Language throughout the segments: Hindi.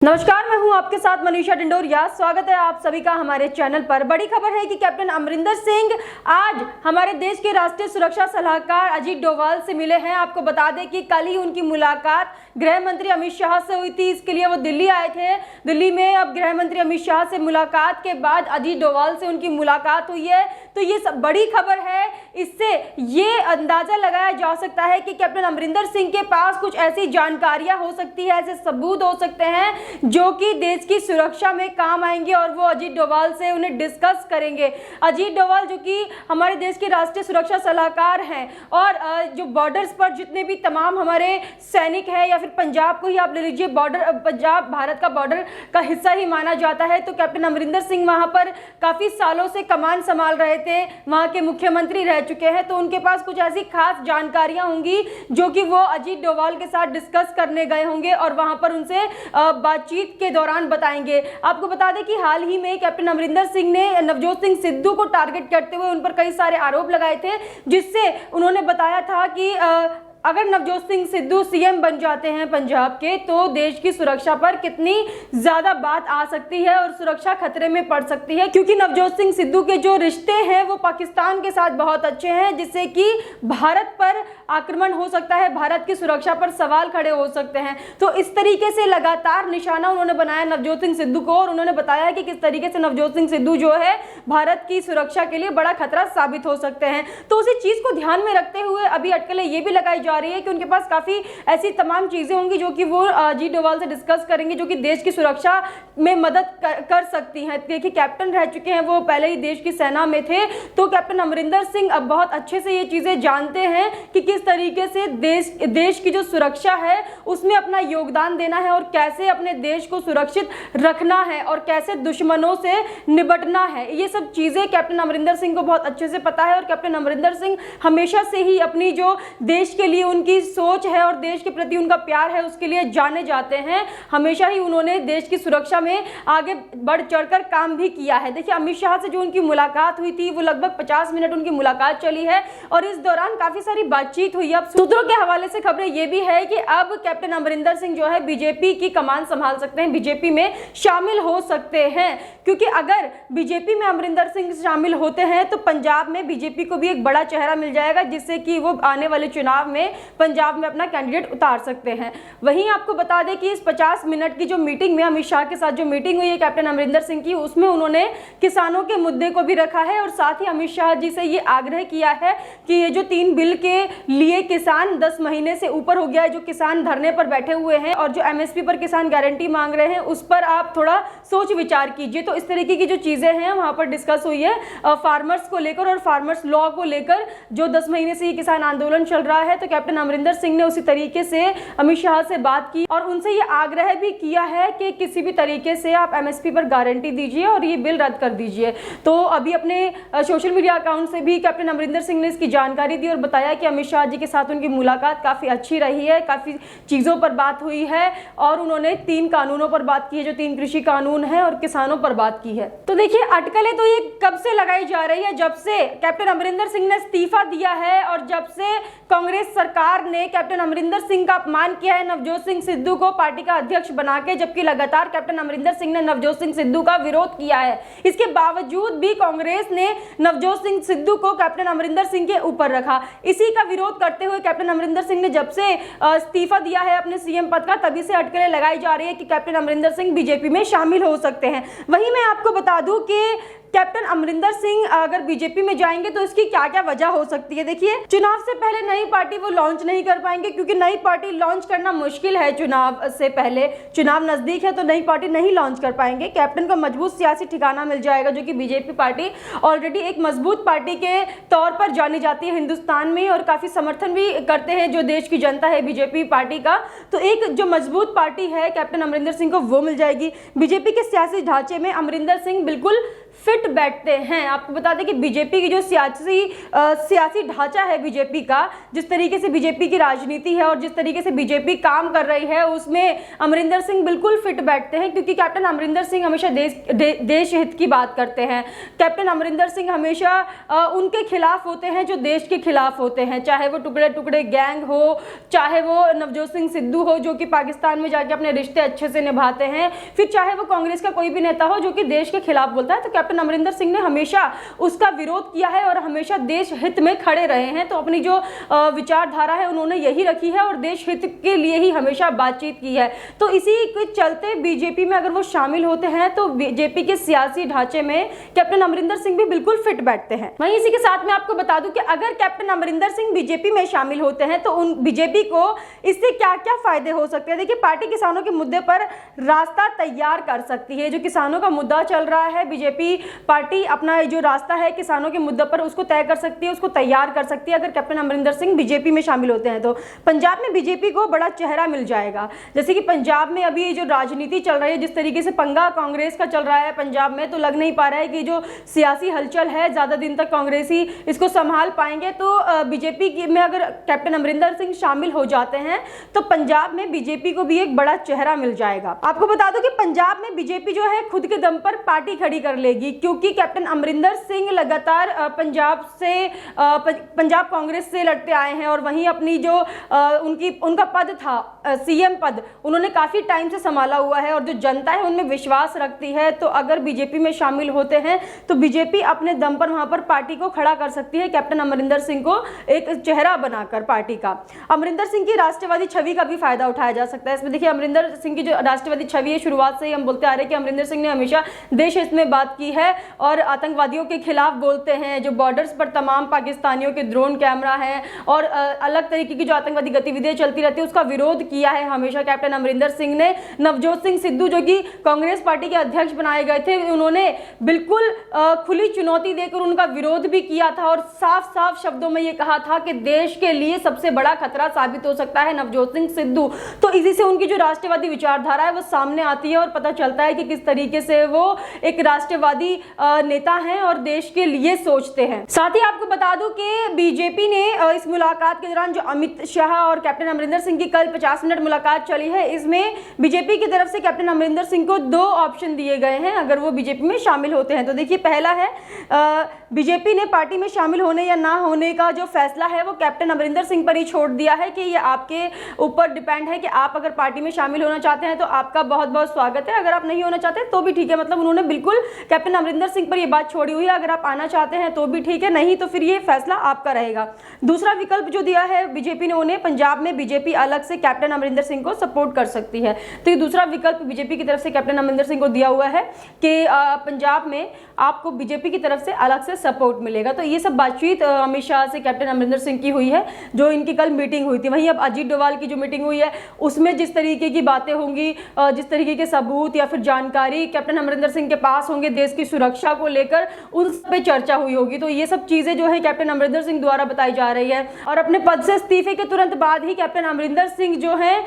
नमस्कार, मैं हूं आपके साथ मनीषा डिंडोरिया। स्वागत है आप सभी का हमारे चैनल पर। बड़ी खबर है कि कैप्टन अमरिंदर सिंह आज हमारे देश के राष्ट्रीय सुरक्षा सलाहकार अजीत डोभाल से मिले हैं। आपको बता दें कि कल ही उनकी मुलाकात गृह मंत्री अमित शाह से हुई थी। इसके लिए वो दिल्ली आए थे। दिल्ली में अब गृह मंत्री अमित शाह से मुलाकात के बाद अजीत डोभाल से उनकी मुलाकात हुई है। तो ये सब बड़ी खबर है। इससे ये अंदाजा लगाया जा सकता है कि कैप्टन अमरिंदर सिंह के पास कुछ ऐसी जानकारियां हो सकती है, ऐसे सबूत हो सकते हैं जो कि देश की सुरक्षा में काम आएंगे और वो अजीत डोभाल से उन्हें डिस्कस करेंगे। अजीत डोभाल जो कि हमारे देश के राष्ट्रीय सुरक्षा सलाहकार हैं और जो बॉर्डर्स पर जितने भी तमाम हमारे सैनिक हैं, या फिर पंजाब को ही आप ले लीजिए, बॉर्डर पंजाब भारत का बॉर्डर का हिस्सा ही माना जाता है। तो कैप्टन अमरिंदर सिंह वहां पर काफी सालों से कमान संभाल रहे थे, वहां के मुख्यमंत्री रह चुके हैं। तो उनके पास कुछ ऐसी खास जानकारियां होंगी जो कि वो अजीत डोभाल के साथ डिस्कस करने गए होंगे और वहां पर उनसे बातचीत के दौरान बताएंगे। आपको बता दें कि हाल ही में कैप्टन अमरिंदर सिंह ने नवजोत सिंह सिद्धू को टारगेट करते हुए उन पर कई सारे आरोप लगाए थे, जिससे उन्होंने बताया था कि अगर नवजोत सिंह सिद्धू सीएम बन जाते हैं पंजाब के, तो देश की सुरक्षा पर कितनी ज्यादा बात आ सकती है और सुरक्षा खतरे में पड़ सकती है, क्योंकि नवजोत सिंह सिद्धू के जो रिश्ते हैं वो पाकिस्तान के साथ बहुत अच्छे हैं, जिससे कि भारत पर आक्रमण हो सकता है, भारत की सुरक्षा पर सवाल खड़े हो सकते हैं। तो इस तरीके से लगातार निशाना उन्होंने बनाया नवजोत सिंह सिद्धू को और उन्होंने बताया कि किस तरीके से नवजोत सिंह सिद्धू जो है भारत की सुरक्षा के लिए बड़ा खतरा साबित हो सकते हैं। तो उसी चीज को ध्यान में रखते हुए अभी अटकलें ये भी लगाई जा रही है कि उनके पास काफी ऐसी तमाम चीजें होंगी जो कि वो अजीत डोभाल से डिस्कस करेंगे, जो कि देश की सुरक्षा में मदद कर सकती हैं। देखिए, कैप्टन रह चुके हैं, वो पहले ही देश की सेना में थे, तो कैप्टन अमरिंदर सिंह अब बहुत अच्छे से ये चीजें जानते हैं कि किस तरीके से देश की जो सुरक्षा है उसमें अपना योगदान देना है और कैसे अपने देश को सुरक्षित रखना है और कैसे दुश्मनों से निपटना है। ये सब चीजें कैप्टन अमरिंदर सिंह को बहुत अच्छे से पता है और कैप्टन अमरिंदर सिंह हमेशा से ही अपनी जो देश के लिए उनकी सोच है और देश के प्रति उनका प्यार है उसके लिए जाने जाते हैं। हमेशा ही उन्होंने देश की सुरक्षा में आगे बढ़ चढ़कर काम भी किया है। देखिए, अमित शाह से जो उनकी मुलाकात हुई थी वो लगभग 50 मिनट उनकी मुलाकात चली है और इस दौरान काफी सारी बातचीत हुई। अब सूत्रों के हवाले से खबरें ये भी है कि अब कैप्टन अमरिंदर सिंह जो है बीजेपी की कमान संभाल सकते हैं, बीजेपी में शामिल हो सकते हैं, क्योंकि अगर बीजेपी में अमरिंदर सिंह शामिल होते हैं तो पंजाब में बीजेपी को भी एक बड़ा चेहरा मिल जाएगा, जिससे कि वो आने वाले चुनाव में पंजाब में अपना कैंडिडेट उतार सकते हैं। वहीं आपको बता दें कि इस 50 मिनट की जो मीटिंग में अमित शाह के साथ जो मीटिंग हुई है कैप्टन अमरिंदर सिंह की, उसमें उन्होंने किसानों के मुद्दे को भी रखा है और साथ ही अमित शाह जी से ये आग्रह किया है कि ये जो 3 बिल के लिए किसान 10 महीने से ऊपर हो गया है, जो किसान धरने पर बैठे हुए हैं और जो एमएसपी पर किसान गारंटी मांग रहे हैं, उस पर आप थोड़ा सोच विचार कीजिए। तो इस तरीके की जो चीजें हैं वहां पर डिस्कस हुई है फार्मर्स को लेकर और फार्मर्स लॉ को लेकर, जो 10 महीने से ये किसान आंदोलन चल रहा है। तो कैप्टन अमरिंदर सिंह ने उसी तरीके से अमित शाह से बात की और उनसे ये आग्रह भी किया है कि किसी भी तरीके से आप एमएसपी पर गारंटी दीजिए और ये बिल रद्द कर दीजिए। तो अभी अपने सोशल मीडिया अकाउंट से भी कैप्टन अमरिंदर सिंह ने इसकी जानकारी दी और बताया कि अमित शाह जी के साथ उनकी मुलाकात काफी अच्छी रही है, काफी चीजों पर बात हुई है और उन्होंने 3 कानूनों पर बात की है, जो 3 कृषि कानून है और किसानों पर बात की है। तो देखिए, अटकलें तो ये कब से लगाई जा रही है, जब से कैप्टन अमरिंदर सिंह ने इस्तीफा दिया है और जब से कांग्रेस सरकार ने कैप्टन अमरिंदर सिंह का अपमान किया है नवजोत सिंह सिद्धू को पार्टी का अध्यक्ष बना के, जबकि लगातार कैप्टन अमरिंदर सिंह ने नवजोत सिंह सिद्धू का विरोध किया है। इसके बावजूद भी कांग्रेस ने नवजोत सिंह सिद्धू को कैप्टन अमरिंदर सिंह के ऊपर रखा। इसी का विरोध करते हुए कैप्टन अमरिंदर सिंह ने जब से इस्तीफा दिया है अपने सीएम पद का, तभी से अटकलें लगाई जा रही है कि कैप्टन अमरिंदर सिंह बीजेपी में शामिल हो सकते हैं। वहीं मैं आपको बता दूं कि कैप्टन अमरिंदर सिंह अगर बीजेपी में जाएंगे तो इसकी क्या क्या वजह हो सकती है। देखिए, चुनाव से पहले नई पार्टी वो लॉन्च नहीं कर पाएंगे, क्योंकि नई पार्टी लॉन्च करना मुश्किल है। चुनाव से पहले, चुनाव नजदीक है तो नई पार्टी नहीं लॉन्च कर पाएंगे। कैप्टन को मजबूत सियासी ठिकाना मिल जाएगा, जो कि बीजेपी पार्टी ऑलरेडी एक मजबूत पार्टी के तौर पर जानी जाती है हिंदुस्तान में और काफी समर्थन भी करते हैं जो देश की जनता है बीजेपी पार्टी का। तो एक जो मजबूत पार्टी है कैप्टन अमरिंदर सिंह को, वो मिल जाएगी। बीजेपी के सियासी ढांचे में अमरिंदर सिंह बिल्कुल फिट बैठते हैं। आपको बता दें कि बीजेपी की जो सियासी ढांचा है बीजेपी का, जिस तरीके से से बीजेपी की राजनीति है और जिस तरीके से बीजेपी काम कर रही है उसमें अमरिंदर सिंह बिल्कुल फिट बैठते हैं, क्योंकि कैप्टन अमरिंदर सिंह हमेशा देश हित की बात करते हैं। कैप्टन अमरिंदर सिंह हमेशा उनके खिलाफ होते हैं जो देश के खिलाफ होते हैं, चाहे वो टुकड़े टुकड़े गैंग हो, चाहे वो नवजोत सिंह सिद्धू हो जो कि पाकिस्तान में जाके अपने रिश्ते अच्छे से निभाते हैं, फिर चाहे वो कांग्रेस का कोई भी नेता हो जो कि देश के खिलाफ बोलता है। तो कैप्टन अमरिंदर सिंह ने हमेशा उसका विरोध किया है और हमेशा देश हित में खड़े रहे हैं। तो अपनी जो विचारधारा है उन्होंने यही रखी है और देश हित के लिए ही हमेशा बातचीत की है। तो इसी के चलते बीजेपी में अगर वो शामिल होते हैं तो बीजेपी के सियासी ढांचे में कैप्टन अमरिंदर सिंह भी बिल्कुल फिट बैठते हैं। वहीं इसी के साथ में आपको बता दूं कि अगर कैप्टन अमरिंदर सिंह बीजेपी में शामिल होते हैं तो उन बीजेपी को इससे क्या क्या फायदे हो सकते हैं। देखिए, पार्टी किसानों के मुद्दे पर रास्ता तैयार कर सकती है। जो किसानों का मुद्दा चल रहा है, बीजेपी पार्टी अपना जो रास्ता है किसानों के मुद्दे पर उसको तय कर सकती है, उसको तैयार कर सकती है अगर कैप्टन अमरिंदर सिंह बीजेपी में शामिल होते हैं। तो पंजाब में बीजेपी को बड़ा चेहरा मिल जाएगा। जैसे कि पंजाब में अभी जो राजनीति चल रही है, जिस तरीके से पंगा कांग्रेस का चल रहा है पंजाब में, तो लग नहीं पा रहा है कि जो सियासी हलचल है ज्यादा दिन तक कांग्रेसी इसको संभाल पाएंगे। तो बीजेपी में अगर कैप्टन अमरिंदर सिंह शामिल हो जाते हैं तो पंजाब में बीजेपी को भी एक बड़ा चेहरा मिल जाएगा। आपको बता दो कि पंजाब में बीजेपी जो है खुद के दम पर पार्टी खड़ी कर लेगी, क्योंकि कैप्टन अमरिंदर सिंह लगातार पंजाब कांग्रेस से लड़ते आए हैं और वहीं अपनी जो उनका पद था सीएम पद उन्होंने काफी टाइम से संभाला हुआ है और जो जनता है उनमें विश्वास रखती है। तो अगर बीजेपी में शामिल होते हैं तो बीजेपी अपने दम पर वहां पर पार्टी को खड़ा कर सकती है, कैप्टन अमरिंदर सिंह को एक चेहरा बनाकर पार्टी का। अमरिंदर सिंह की राष्ट्रवादी छवि का भी फायदा उठाया जा सकता है। इसमें देखिए, अमरिंदर सिंह की जो राष्ट्रवादी छवि है, शुरुआत से ही हम बोलते आ रहे हैं कि अमरिंदर सिंह ने हमेशा देश हित में बात की है और आतंकवादियों के खिलाफ बोलते हैं। जो बॉर्डर्स पर तमाम पाकिस्तानियों के ड्रोन कैमरा है और अलग तरीके की जो आतंकवादी गतिविधियां चलती रहती है उसका विरोध किया है हमेशा कैप्टन अमरिंदर सिंह ने। नवजोत सिंह सिद्धू जो कि कांग्रेस पार्टी के अध्यक्ष बनाए गए थे, उन्होंने बिल्कुल खुली चुनौती देकर उनका विरोध भी किया था और साफ साफ शब्दों में ये कहा था कि देश के लिए सबसे बड़ा खतरा साबित हो सकता है नवजोत सिंह सिद्धू। तो इसी से उनकी जो राष्ट्रवादी विचारधारा है वो सामने आती है और पता चलता है कि किस तरीके से वो एक राष्ट्रवादी नेता हैं और देश के लिए सोचते हैं। साथ ही आपको बता दूं कि बीजेपी ने इस मुलाकात के दौरान जो अमित शाह और कैप्टन अमरिंदर सिंह की कल 50 मिनट मुलाकात चली है, इसमें बीजेपी की तरफ से कैप्टन अमरिंदर सिंह को 2 ऑप्शन दिए गए हैं अगर वो बीजेपी में शामिल होते हैं। तो देखिए, पहला है बीजेपी ने पार्टी में शामिल होने या ना होने का जो फैसला है वो कैप्टन अमरिंदर सिंह पर ही छोड़ दिया है कि ये आपके ऊपर डिपेंड है कि आप अगर पार्टी में शामिल होना चाहते हैं तो आपका बहुत बहुत स्वागत है, अगर आप नहीं होना चाहते तो भी ठीक है। मतलब उन्होंने बिल्कुल कैप्टन अमरिंदर सिंह पर ये बात छोड़ी हुई है, अगर आप आना चाहते हैं तो भी ठीक है, नहीं तो फिर ये फैसला आपका रहेगा। दूसरा विकल्प जो दिया है बीजेपी ने उन्हें, पंजाब में बीजेपी अलग से कैप्टन अमरिंदर सिंह को सपोर्ट कर सकती है। तो ये दूसरा विकल्प बीजेपी की तरफ से कैप्टन अमरिंदर सिंह को दिया हुआ है कि पंजाब में आपको बीजेपी की तरफ से अलग से सपोर्ट मिलेगा। तो ये सब बातचीत अमित शाह से कैप्टन अमरिंदर सिंह की हुई है, जो इनकी कल मीटिंग हुई थी। वहीं अब अजीत डोभाल की जो मीटिंग हुई है उसमें जिस तरीके की बातें होंगी, जिस तरीके के सबूत या फिर जानकारी कैप्टन अमरिंदर सिंह के पास होंगे देश की सुरक्षा को लेकर, उन सब पे चर्चा हुई होगी। तो ये सब चीजें जो है कैप्टन अमरिंदर सिंह द्वारा बताई जा रही है। और अपने पद से इस्तीफे के तुरंत बाद ही कैप्टन अमरिंदर सिंह जो है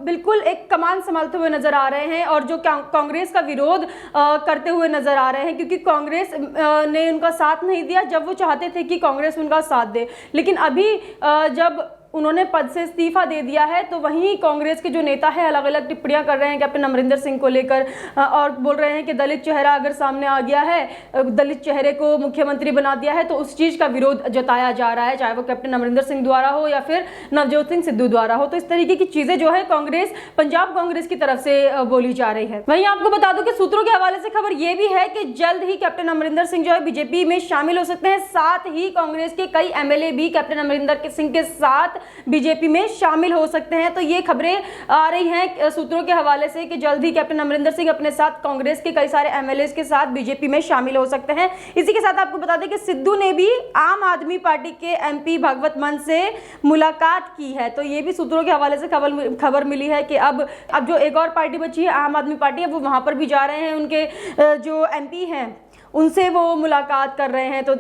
बिल्कुल एक कमान संभालते हुए नजर आ रहे हैं और जो कांग्रेस का विरोध करते हुए नजर आ रहे हैं, क्योंकि कांग्रेस ने उनका साथ नहीं दिया जब वो चाहते थे कि कांग्रेस उनका साथ दे। लेकिन अभी जब उन्होंने पद से इस्तीफा दे दिया है तो वहीं कांग्रेस के जो नेता है अलग अलग टिप्पणियां कर रहे हैं कैप्टन अमरिंदर सिंह को लेकर और बोल रहे हैं कि दलित चेहरा अगर सामने आ गया है, दलित चेहरे को मुख्यमंत्री बना दिया है, तो उस चीज का विरोध जताया जा रहा है, चाहे वो कैप्टन अमरिंदर सिंह द्वारा हो या फिर नवजोत सिंह सिद्धू द्वारा हो। तो इस तरीके की चीजें जो है कांग्रेस, पंजाब कांग्रेस की तरफ से बोली जा रही है। वहीं आपको बता दूं कि सूत्रों के हवाले से खबर यह भी है कि जल्द ही कैप्टन अमरिंदर सिंह जो है बीजेपी में शामिल हो सकते हैं। साथ ही कांग्रेस के कई एमएलए भी कैप्टन अमरिंदर सिंह के साथ बीजेपी में शामिल हो सकते हैं। तो ये खबरें आ रही हैं सूत्रों के हवाले से कि जल्द ही कैप्टन अमरिंदर सिंह अपने साथ कांग्रेस के कई सारे एमएलए के साथ बीजेपी में शामिल हो सकते हैं। इसी के साथ आपको बता दें कि सिद्धू ने भी आम आदमी पार्टी के एमपी भगवत मान से मुलाकात की है। तो ये भी सूत्रों के हवाले से खबर मिली है कि अब जो एक और पार्टी बची है आम आदमी पार्टी, अब वो वहां पर भी जा रहे हैं। उनके जो एमपी हैं उनसे वो मुलाकात कर रहे हैं। तो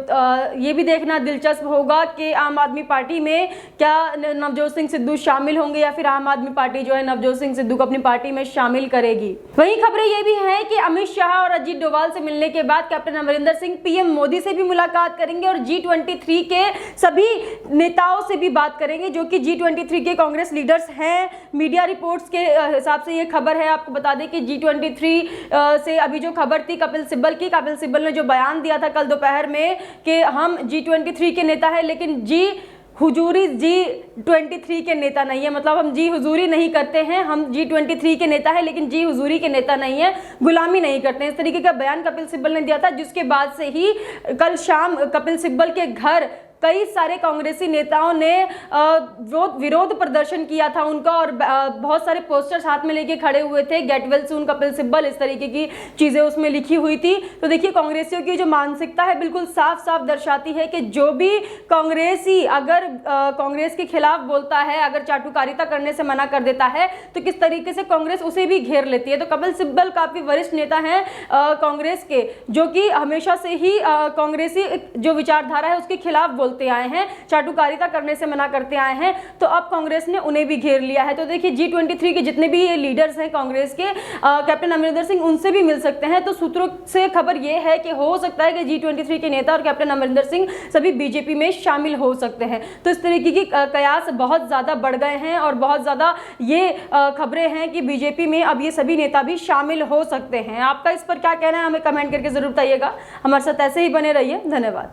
ये भी देखना दिलचस्प होगा कि आम आदमी पार्टी में क्या नवजोत सिंह सिद्धू शामिल होंगे या फिर आम आदमी पार्टी जो है नवजोत सिंह सिद्धू को अपनी पार्टी में शामिल करेगी। वहीं खबरें ये भी हैं कि अमित शाह और अजीत डोभाल से मिलने के बाद कैप्टन अमरिंदर सिंह पीएम मोदी से भी मुलाकात करेंगे और G23 के सभी नेताओं से भी बात करेंगे जो कि G23 के कांग्रेस लीडर्स हैं। मीडिया रिपोर्ट्स के हिसाब से ये खबर है। आपको बता दें कि G23 से अभी जो खबर थी कपिल सिब्बल ने जो बयान दिया था कल दोपहर में कि हम G23 के नेता हैं लेकिन हुजूरी G23 के नेता नहीं है, मतलब हम जी हुजूरी नहीं करते हैं, हम G23 के नेता है लेकिन जी हुजूरी के नेता नहीं है, गुलामी नहीं करते हैं। इस तरीके का बयान कपिल सिब्बल ने दिया था, जिसके बाद से ही कल शाम कपिल सिब्बल के घर कई सारे कांग्रेसी नेताओं ने विरोध प्रदर्शन किया था उनका और बहुत सारे पोस्टर्स हाथ में लेके खड़े हुए थे, get well soon Kapil Sibal, इस तरीके की चीजें उसमें लिखी हुई थी। तो देखिए कांग्रेसियों की जो मानसिकता है बिल्कुल साफ साफ दर्शाती है कि जो भी कांग्रेसी अगर कांग्रेस के खिलाफ बोलता है, अगर चाटुकारिता करने से मना कर देता है तो किस तरीके से कांग्रेस उसे भी घेर लेती है। तो कपिल सिब्बल काफी वरिष्ठ नेता हैं कांग्रेस के, जो कि हमेशा से ही कांग्रेसी जो विचारधारा है उसके खिलाफ आए हैं, चाटुकारिता करने से मना करते आए हैं। तो अब कांग्रेस ने उन्हें भी घेर लिया है। तो देखिए G23 के जितने भी लीडर्स हैं कांग्रेस के, कैप्टन अमरिंदर सिंह उनसे भी मिल सकते हैं। तो सूत्रों से खबर यह है कि हो सकता है कि G23 के नेता और कैप्टन अमरिंदर सिंह सभी बीजेपी में शामिल हो सकते हैं। तो इस तरीके की कयास बहुत ज्यादा बढ़ गए हैं और बहुत ज्यादा ये खबरें हैं कि बीजेपी में अब ये सभी नेता भी शामिल हो सकते हैं। आपका इस पर क्या कहना है हमें कमेंट करके जरूर बताइएगा। हमारे साथ ऐसे ही बने रहिए। धन्यवाद।